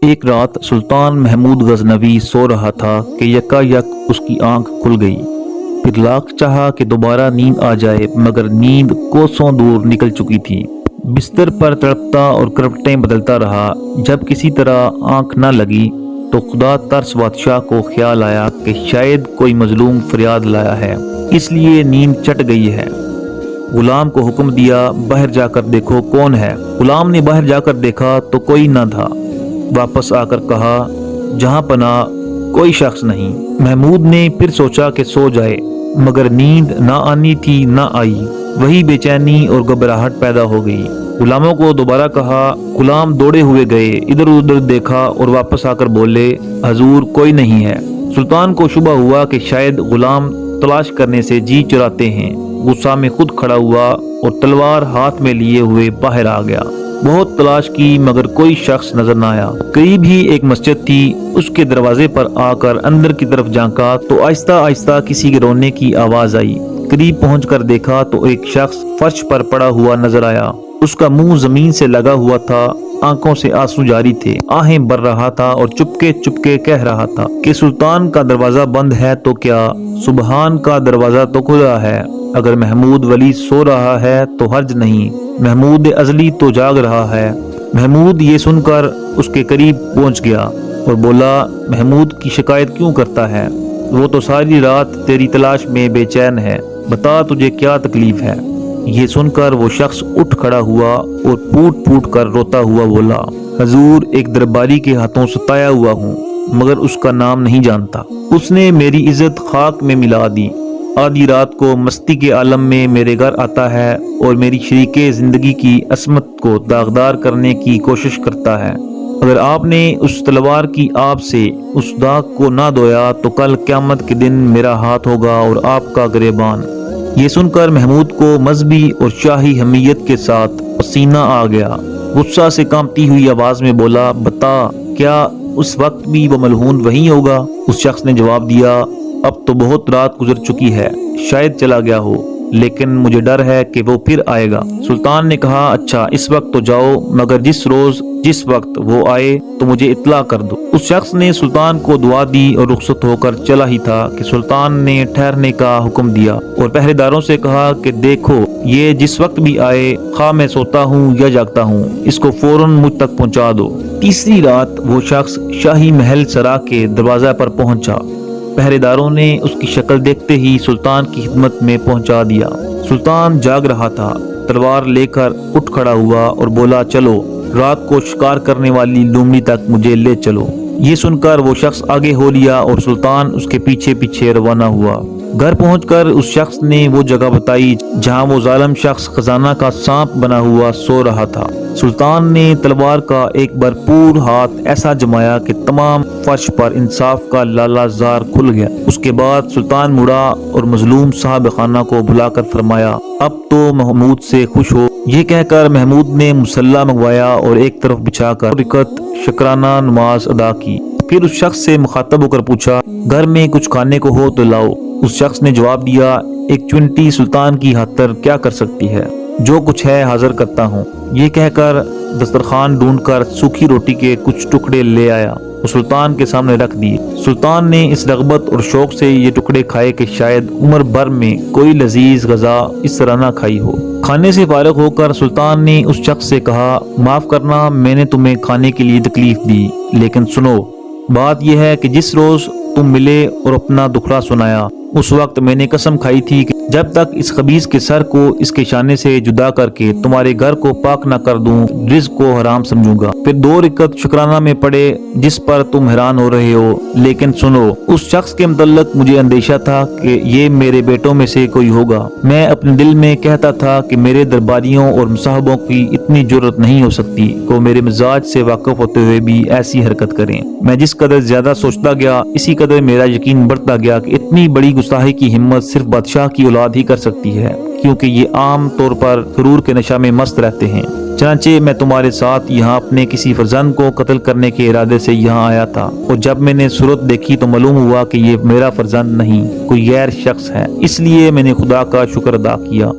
ایک رات سلطان محمود غزنوی سو رہا تھا کہ یکا یک اس کی آنکھ کھل گئی۔ پھر لاکھ چاہا کہ دوبارہ نیند آ جائے مگر نیند کوسوں دور نکل چکی تھی۔ بستر پر تڑپتا اور کروٹیں بدلتا رہا۔ جب کسی طرح آنکھ نہ لگی تو خدا ترس بادشاہ کو خیال آیا کہ شاید کوئی مظلوم فریاد لایا ہے، اس لیے نیند چٹ گئی ہے۔ غلام کو حکم دیا باہر جا کر دیکھو کون ہے۔ غلام نے باہر جا کر دیکھا تو کوئی نہ تھا۔ واپس آ کر کہا جہاں پناہ کوئی شخص نہیں۔ محمود نے پھر سوچا کہ سو جائے مگر نیند نہ آنی تھی نہ آئی۔ وہی بے چینی اور گھبراہٹ پیدا ہو گئی۔ غلاموں کو دوبارہ کہا۔ غلام دوڑے ہوئے گئے، ادھر ادھر دیکھا اور واپس آ کر بولے حضور کوئی نہیں ہے۔ سلطان کو شبہ ہوا کہ شاید غلام تلاش کرنے سے جی چراتے ہیں۔ غصہ میں خود کھڑا ہوا اور تلوار ہاتھ میں لیے ہوئے باہر آ گیا۔ بہت تلاش کی مگر کوئی شخص نظر نہ آیا۔ قریب ہی ایک مسجد تھی، اس کے دروازے پر آ کر اندر کی طرف جھانکا تو آہستہ آہستہ کسی کے رونے کی آواز آئی۔ قریب پہنچ کر دیکھا تو ایک شخص فرش پر پڑا ہوا نظر آیا۔ اس کا منہ زمین سے لگا ہوا تھا، آنکھوں سے آنسو جاری تھے، آہیں بھر رہا تھا اور چپکے چپکے کہہ رہا تھا کہ سلطان کا دروازہ بند ہے تو کیا، سبحان کا دروازہ تو کھلا ہے۔ اگر محمود ولی سو رہا ہے تو حرج نہیں، محمود ازلی تو جاگ رہا ہے۔ محمود یہ سن کر اس کے قریب پہنچ گیا اور بولا محمود کی شکایت کیوں کرتا ہے؟ وہ تو ساری رات تیری تلاش میں بے چین ہے، بتا تجھے کیا تکلیف ہے؟ یہ سن کر وہ شخص اٹھ کھڑا ہوا اور پھوٹ پھوٹ کر روتا ہوا بولا حضور ایک درباری کے ہاتھوں ستایا ہوا ہوں مگر اس کا نام نہیں جانتا۔ اس نے میری عزت خاک میں ملا دی۔ آدھی رات کو مستی کے عالم میں میرے گھر آتا ہے اور میری شریک زندگی کی عصمت کو داغدار کرنے کی کوشش کرتا ہے۔ اگر آپ نے اس تلوار کی آب سے اس داغ کو نہ دھویا تو کل قیامت کے دن میرا ہاتھ ہوگا اور آپ کا گریبان۔ یہ سن کر محمود کو مذہبی اور شاہی حمیت کے ساتھ پسینہ آ گیا۔ غصہ سے کانپتی ہوئی آواز میں بولا بتا کیا اس وقت بھی وہ ملعون وہیں ہوگا؟ اس شخص نے جواب دیا اب تو بہت رات گزر چکی ہے، شاید چلا گیا ہو، لیکن مجھے ڈر ہے کہ وہ پھر آئے گا۔ سلطان نے کہا اچھا اس وقت تو جاؤ مگر جس روز جس وقت وہ آئے تو مجھے اطلاع کر دو۔ اس شخص نے سلطان کو دعا دی اور رخصت ہو کر چلا ہی تھا کہ سلطان نے ٹھہرنے کا حکم دیا اور پہرے داروں سے کہا کہ دیکھو یہ جس وقت بھی آئے خواہ میں سوتا ہوں یا جاگتا ہوں اس کو فوراً مجھ تک پہنچا دو۔ تیسری رات وہ شخص شاہی محل سرا کے دروازہ پر پہنچا۔ پہرے داروں نے اس کی شکل دیکھتے ہی سلطان کی خدمت میں پہنچا دیا۔ سلطان جاگ رہا تھا، تلوار لے کر اٹھ کھڑا ہوا اور بولا چلو رات کو شکار کرنے والی لومڑی تک مجھے لے چلو۔ یہ سن کر وہ شخص آگے ہو لیا اور سلطان اس کے پیچھے پیچھے روانہ ہوا۔ گھر پہنچ کر اس شخص نے وہ جگہ بتائی جہاں وہ ظالم شخص خزانہ کا سانپ بنا ہوا سو رہا تھا۔ سلطان نے تلوار کا ایک بھرپور ہاتھ ایسا جمایا کہ تمام فرش پر انصاف کا لالا زار کھل گیا۔ اس کے بعد سلطان مڑا اور مظلوم صاحب خانہ کو بلا کر فرمایا اب تو محمود سے خوش ہو۔ یہ کہہ کر محمود نے مصلی منگوایا اور ایک طرف بچھا کر رکعت شکرانہ نماز ادا کی۔ پھر اس شخص سے مخاطب ہو کر پوچھا گھر میں کچھ کھانے کو ہو تو لاؤ۔ اس شخص نے جواب دیا ایک چونٹی سلطان کی خاطر کیا کر سکتی ہے، جو کچھ ہے حاضر کرتا ہوں۔ یہ کہہ کر دسترخوان ڈھونڈ کر سوکھی روٹی کے کچھ ٹکڑے لے آیا اور سلطان کے سامنے رکھ دیے۔ سلطان نے اس رغبت اور شوق سے یہ ٹکڑے کھائے کہ شاید عمر بھر میں کوئی لذیذ غذا اس طرح نہ کھائی ہو۔ کھانے سے فارغ ہو کر سلطان نے اس شخص سے کہا معاف کرنا میں نے تمہیں کھانے کے لیے تکلیف دی، لیکن سنو بات یہ ہے کہ جس روز تم ملے اور اپنا دکھڑا سنایا اس وقت میں نے قسم کھائی تھی کہ جب تک اس خبیث کے سر کو اس کے شانے سے جدا کر کے تمہارے گھر کو پاک نہ کر دوں رزق کو حرام سمجھوں گا۔ پھر 2 رکعت شکرانہ میں پڑے جس پر تم حیران ہو رہے ہو، لیکن سنو اس شخص کے متعلق مجھے اندیشہ تھا کہ یہ میرے بیٹوں میں سے کوئی ہوگا۔ میں اپنے دل میں کہتا تھا کہ میرے درباریوں اور مصاحبوں کی اتنی جرت نہیں ہو سکتی کہ وہ میرے مزاج سے واقف ہوتے ہوئے بھی ایسی حرکت کریں۔ میں جس قدر زیادہ سوچتا گیا اسی قدر میرا یقین بڑھتا گیا کہ اتنی بڑی گستاخی کی ہمت صرف بادشاہ کی اولاد ہی کر سکتی ہے، کیونکہ یہ عام طور پر غرور کے نشہ میں مست رہتے ہیں۔ چنانچہ میں تمہارے ساتھ یہاں اپنے کسی فرزند کو قتل کرنے کے ارادے سے یہاں آیا تھا، اور جب میں نے صورت دیکھی تو معلوم ہوا کہ یہ میرا فرزند نہیں کوئی غیر شخص ہے، اس لیے میں نے خدا کا شکر ادا کیا۔